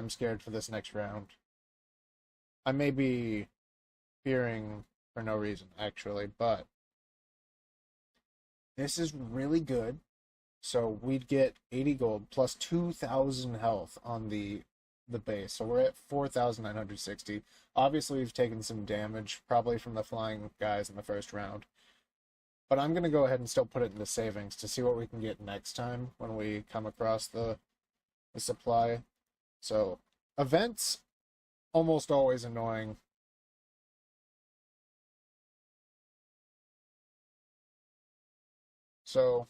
I'm scared for this next round. I may be fearing for no reason, actually, but this is really good. So we'd get 80 gold plus 2,000 health on the base. So we're at 4,960. Obviously, we've taken some damage, probably from the flying guys in the first round. But I'm going to go ahead and still put it into savings to see what we can get next time when we come across the supply. So, events, almost always annoying. So,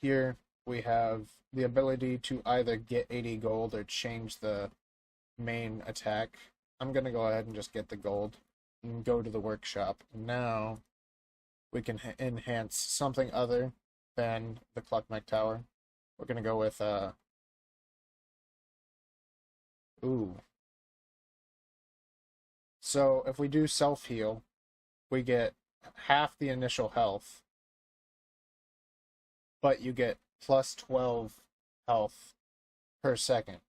here we have the ability to either get 80 gold or change the main attack. I'm going to go ahead and just get the gold and go to the workshop. Now, we can enhance something other than the CluckMech tower. We're going to go with, ooh. So if we do self-heal, we get half the initial health, but you get plus 12 health per second.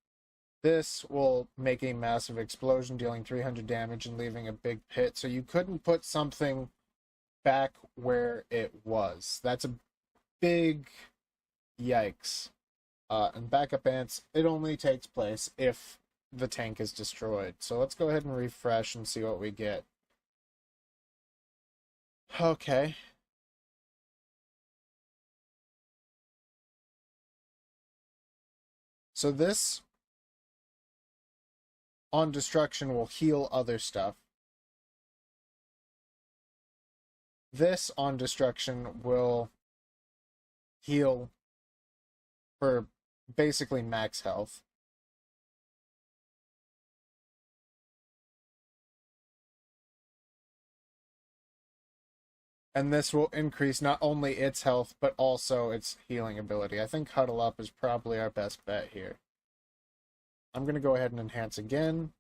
This will make a massive explosion, dealing 300 damage and leaving a big pit, so you couldn't put something back where it was. That's a big yikes. And backup ants, it only takes place if the tank is destroyed. So let's go ahead and refresh and see what we get. Okay. So this on destruction will heal other stuff. This on destruction will heal for basically max health. And this will increase not only its health, but also its healing ability. I think Huddle Up is probably our best bet here. I'm going to go ahead and enhance again.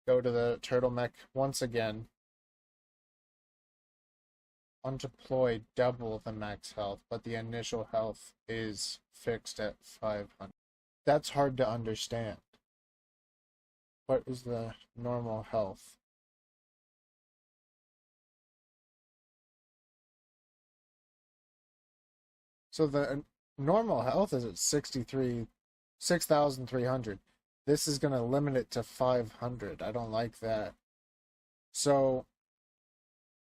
Go to the Turtle Mech once again. Undeploy double the max health, but the initial health is fixed at 500. That's hard to understand. What is the normal health? So the normal health is at 6,300. This is going to limit it to 500. I don't like that. So,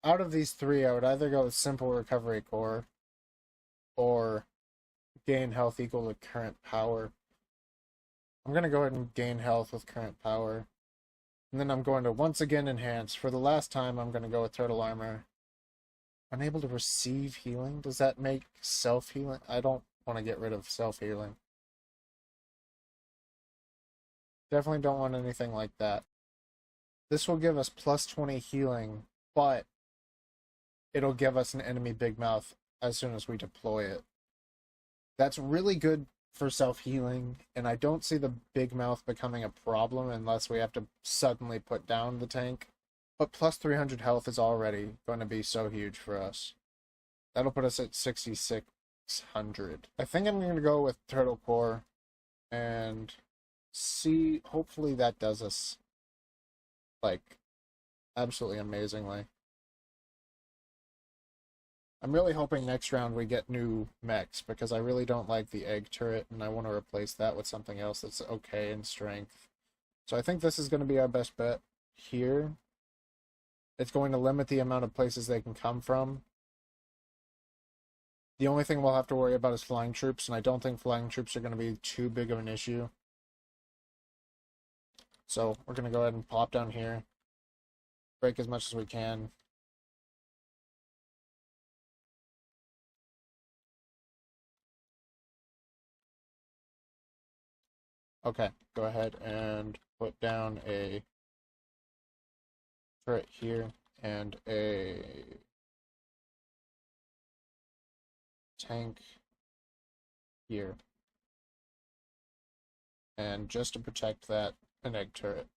out of these three, I would either go with Simple Recovery Core or gain health equal to current power. I'm going to go ahead and gain health with current power. And then I'm going to once again enhance. For the last time, I'm going to go with Turtle Armor. Unable to receive healing? Does that make self-healing? I don't want to get rid of self-healing. Definitely don't want anything like that. This will give us plus 20 healing, but it'll give us an enemy Big Mouth as soon as we deploy it. That's really good for self-healing, and I don't see the Big Mouth becoming a problem unless we have to suddenly put down the tank. But plus 300 health is already going to be so huge for us. That'll put us at 6,600. I think I'm going to go with Turtle Core and see, hopefully that does us, like, absolutely amazingly. I'm really hoping next round we get new mechs, because I really don't like the egg turret, and I want to replace that with something else that's okay in strength. So I think this is going to be our best bet here. It's going to limit the amount of places they can come from. The only thing we'll have to worry about is flying troops, and I don't think flying troops are going to be too big of an issue. So we're going to go ahead and pop down here, break as much as we can. Okay, go ahead and put down a turret here and a tank here. And just to protect that, an egg turret.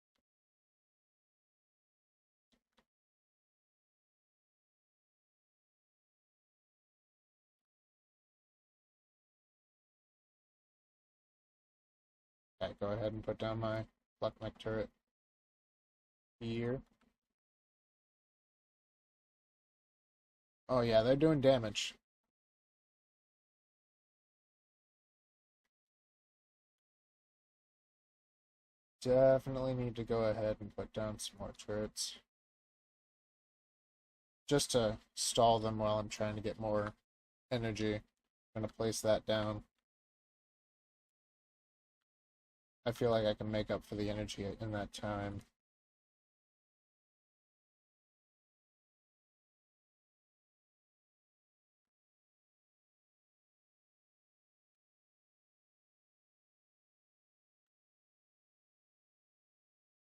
Okay, go ahead and put down my CluckMech turret here. Oh yeah, they're doing damage. Definitely need to go ahead and put down some more turrets. Just to stall them while I'm trying to get more energy. I'm gonna place that down. I feel like I can make up for the energy in that time.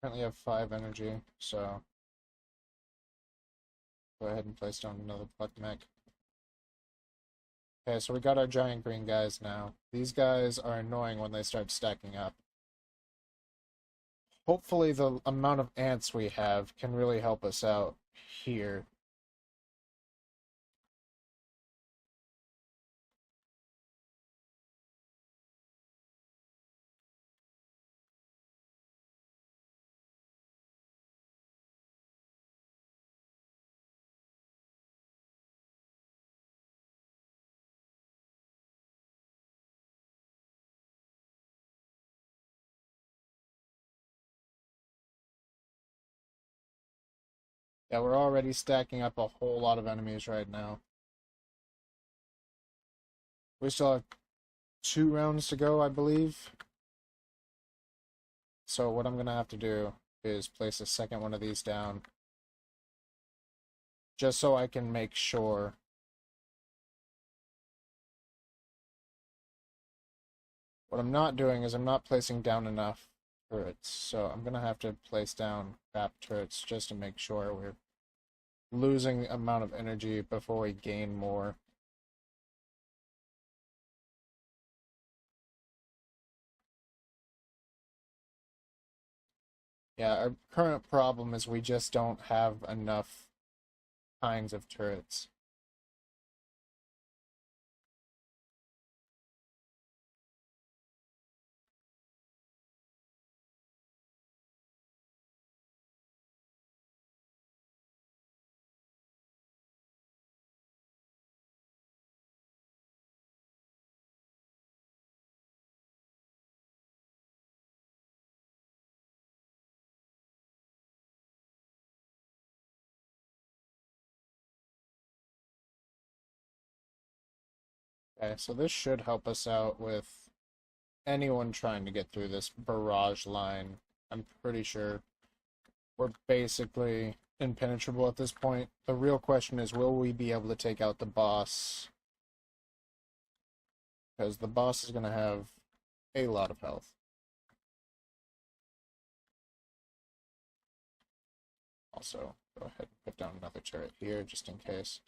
Currently have 5 energy, so go ahead and place down another CluckMech. Okay, so we got our giant green guys now. These guys are annoying when they start stacking up. Hopefully the amount of ants we have can really help us out here. Yeah, we're already stacking up a whole lot of enemies right now. We still have 2 rounds to go, I believe. So what I'm gonna have to do is place a second one of these down. Just so I can make sure. What I'm not doing is I'm not placing down enough turrets. So I'm gonna have to place down crap turrets just to make sure we're losing amount of energy before we gain more. Yeah, our current problem is we just don't have enough kinds of turrets. Okay, so this should help us out with anyone trying to get through this barrage line. I'm pretty sure we're basically impenetrable at this point. The real question is, will we be able to take out the boss? Because the boss is going to have a lot of health. Also, go ahead and put down another turret here, just in case.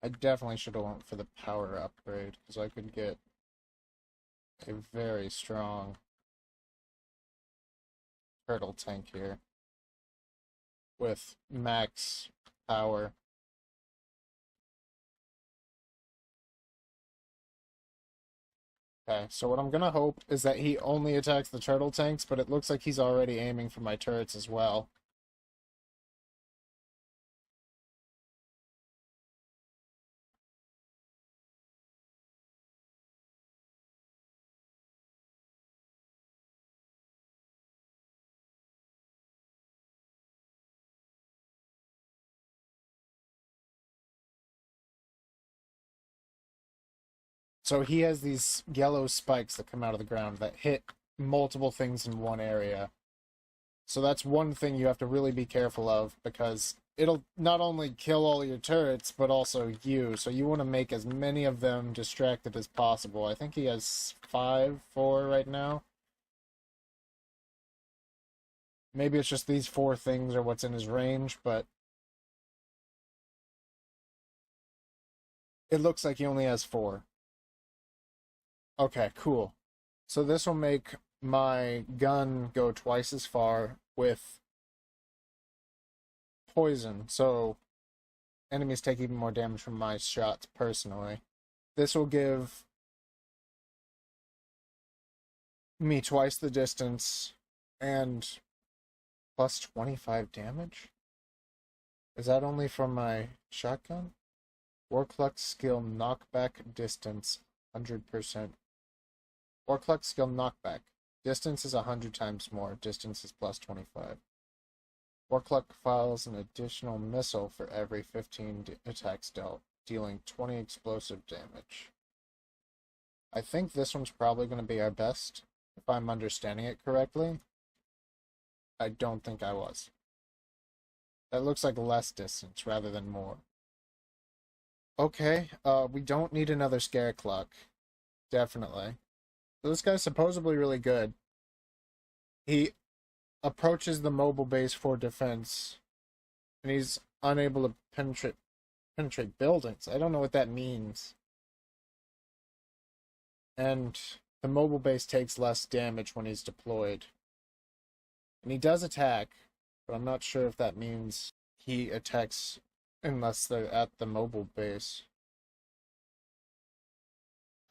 I definitely should have went for the power upgrade, because I could get a very strong turtle tank here with max power. Okay, so what I'm gonna hope is that he only attacks the turtle tanks, but it looks like he's already aiming for my turrets as well. So he has these yellow spikes that come out of the ground that hit multiple things in one area. So that's one thing you have to really be careful of, because it'll not only kill all your turrets, but also you. So you want to make as many of them distracted as possible. I think he has 4 right now. Maybe it's just these 4 things are what's in his range, but it looks like he only has 4. Okay, cool. So this will make my gun go twice as far with poison, so enemies take even more damage from my shots personally. This will give me twice the distance and plus 25 damage? Is that only from my shotgun? Warcluck skill knockback distance 100%. Warcluck skill knockback. Distance is 100 times more. Distance is plus 25. Warcluck files an additional missile for every 15 attacks dealt, dealing 20 explosive damage. I think this one's probably going to be our best, if I'm understanding it correctly. I don't think I was. That looks like less distance rather than more. Okay, we don't need another scare cluck. Definitely. So this guy's supposedly really good. He approaches the mobile base for defense, and he's unable to penetrate buildings. I don't know what that means. And the mobile base takes less damage when he's deployed. And he does attack, but I'm not sure if that means he attacks unless they're at the mobile base.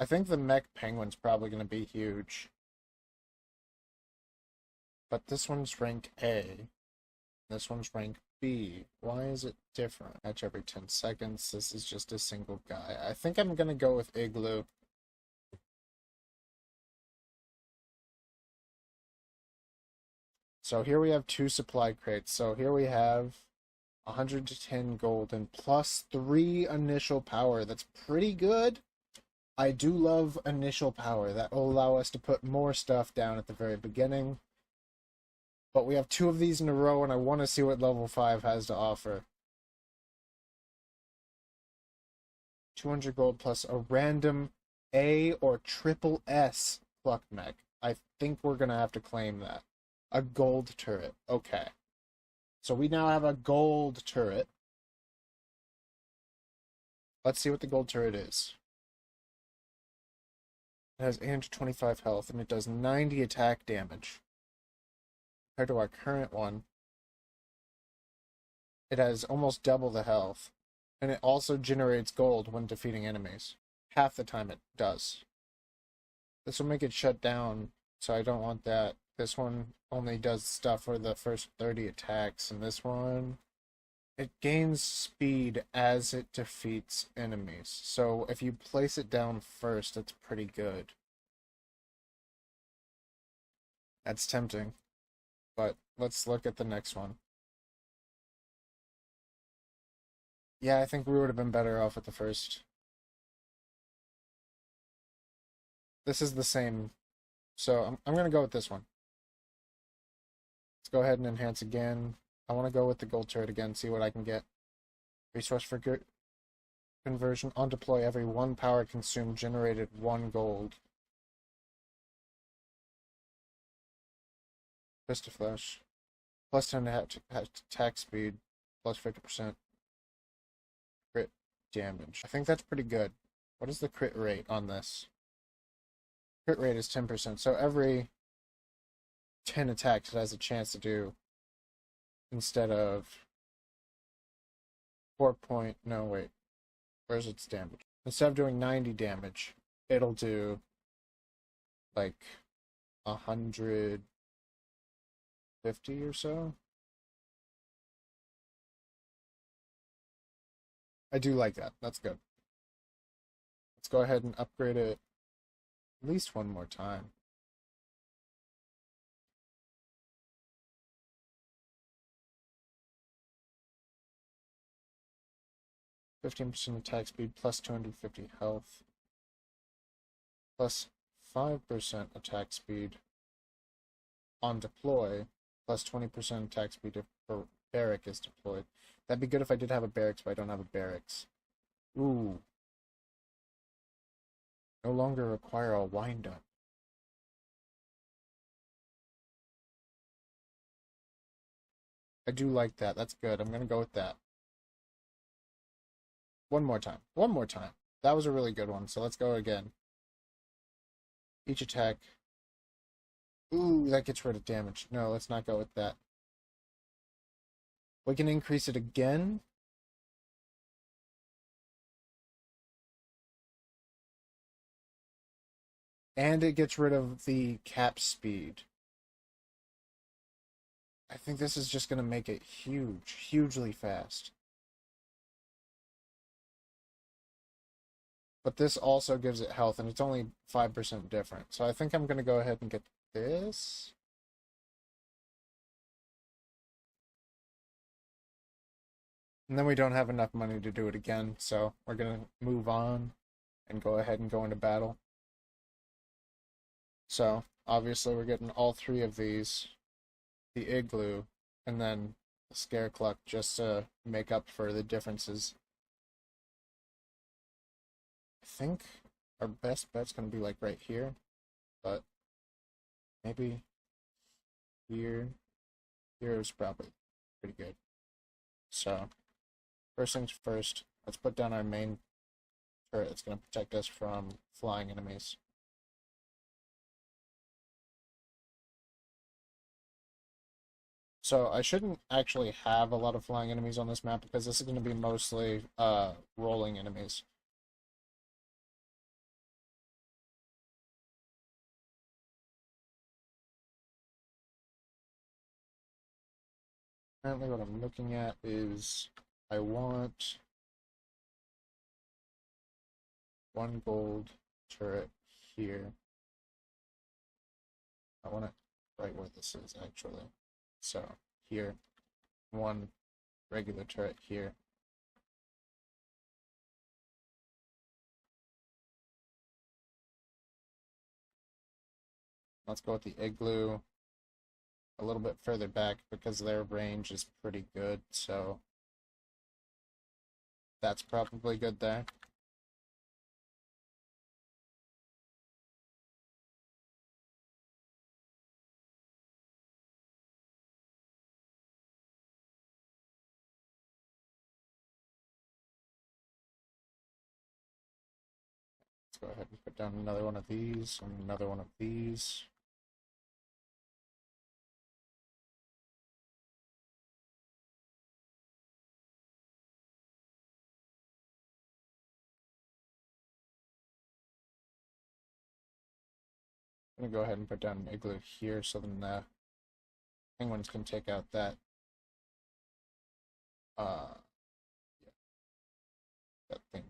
I think the mech penguin's probably going to be huge. But this one's rank A. This one's rank B. Why is it different? Match every 10 seconds. This is just a single guy. I think I'm going to go with Igloo. So here we have 2 supply crates. So here we have 110 gold and plus 3 initial power. That's pretty good. I do love initial power. That will allow us to put more stuff down at the very beginning. But we have 2 of these in a row, and I want to see what level 5 has to offer. 200 gold plus a random A or triple S CluckMech. I think we're going to have to claim that. A gold turret. Okay. So we now have a gold turret. Let's see what the gold turret is. It has 825 health, and it does 90 attack damage. Compared to our current one, it has almost double the health. And it also generates gold when defeating enemies. Half the time it does. This will make it shut down, so I don't want that. This one only does stuff for the first 30 attacks, and this one, it gains speed as it defeats enemies. So if you place it down first, it's pretty good. That's tempting. But let's look at the next one. Yeah, I think we would have been better off with the first. This is the same. So I'm going to go with this one. Let's go ahead and enhance again. I want to go with the gold turret again, see what I can get. Resource for conversion. On deploy, every 1 power consumed generated 1 gold. Fist of Flesh. Plus 10 attack speed. Plus 50% crit damage. I think that's pretty good. What is the crit rate on this? Crit rate is 10%, so every 10 attacks it has a chance to do instead of no wait, where's its damage? Instead of doing 90 damage, it'll do like 150 or so. I do like that. That's good. Let's go ahead and upgrade it at least one more time. %, attack speed, plus 250 health, plus 5% attack speed on deploy, plus 20% attack speed if a barrack is deployed. That'd be good if I did have a barracks, but I don't have a barracks. Ooh. No longer require a wind-up. I do like that. That's good. I'm going to go with that. One more time. One more time. That was a really good one, so let's go again. Each attack Ooh, that gets rid of damage. No, let's not go with that. We can increase it again. And it gets rid of the cap speed. I think this is just going to make it huge, hugely fast. But this also gives it health, and it's only 5% different. So I think I'm going to go ahead and get this. And then we don't have enough money to do it again, so we're going to move on and go ahead and go into battle. So, obviously we're getting all three of these, the igloo, and then the scare cluck, just to make up for the differences. I think our best bet's going to be like right here, but maybe here. Here is probably pretty good. So, first things first, let's put down our main turret that's going to protect us from flying enemies. So I shouldn't actually have a lot of flying enemies on this map because this is going to be mostly rolling enemies. Currently what I'm looking at is I want one gold turret here. I want it right where this is actually. So here, one regular turret here. Let's go with the igloo a little bit further back because their range is pretty good, so that's probably good there. Let's go ahead and put down another one of these and another one of these. I'm gonna go ahead and put down an igloo here so then the penguins can take out that yeah, that thing.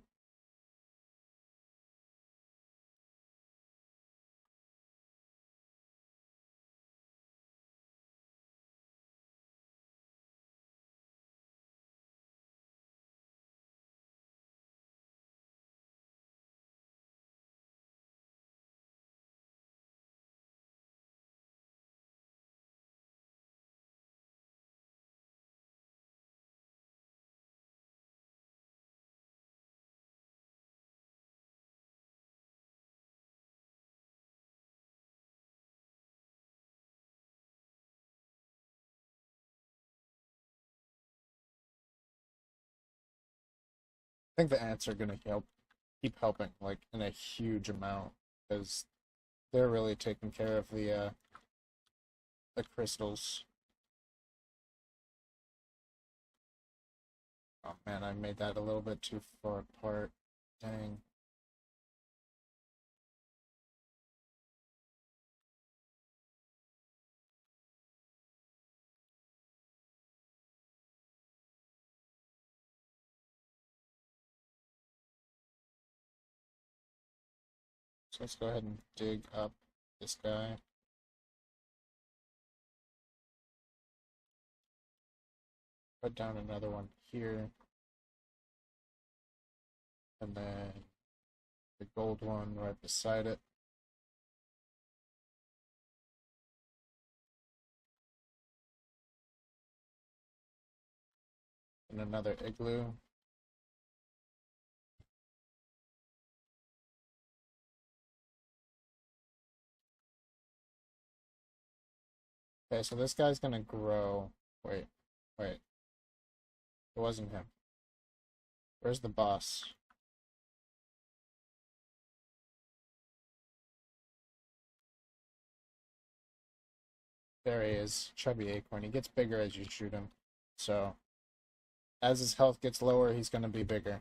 I think the ants are gonna keep helping like in a huge amount because they're really taking care of the crystals. Oh man, I made that a little bit too far apart. Dang. So let's go ahead and dig up this guy. Put down another one here. And then the gold one right beside it. And another igloo. Okay, so this guy's gonna grow. Wait, wait. It wasn't him. Where's the boss? There he is, Chubby Acorn. He gets bigger as you shoot him. So, as his health gets lower, he's going to be bigger.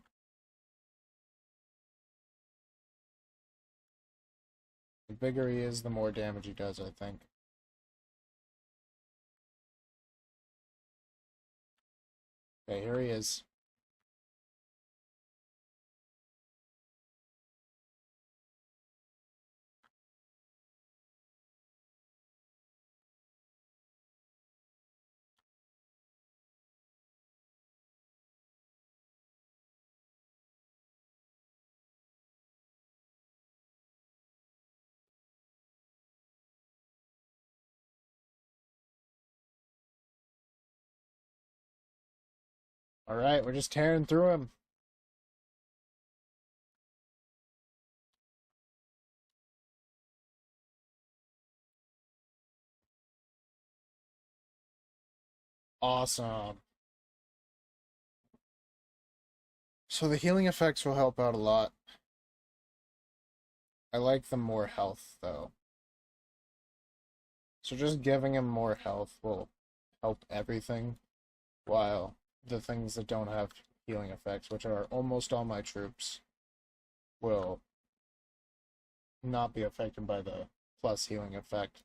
The bigger he is, the more damage he does, I think. Okay, here he is. Alright, we're just tearing through him. Awesome. So the healing effects will help out a lot. I like the more health, though. So just giving him more health will help everything, while the things that don't have healing effects, which are almost all my troops, will not be affected by the plus healing effect.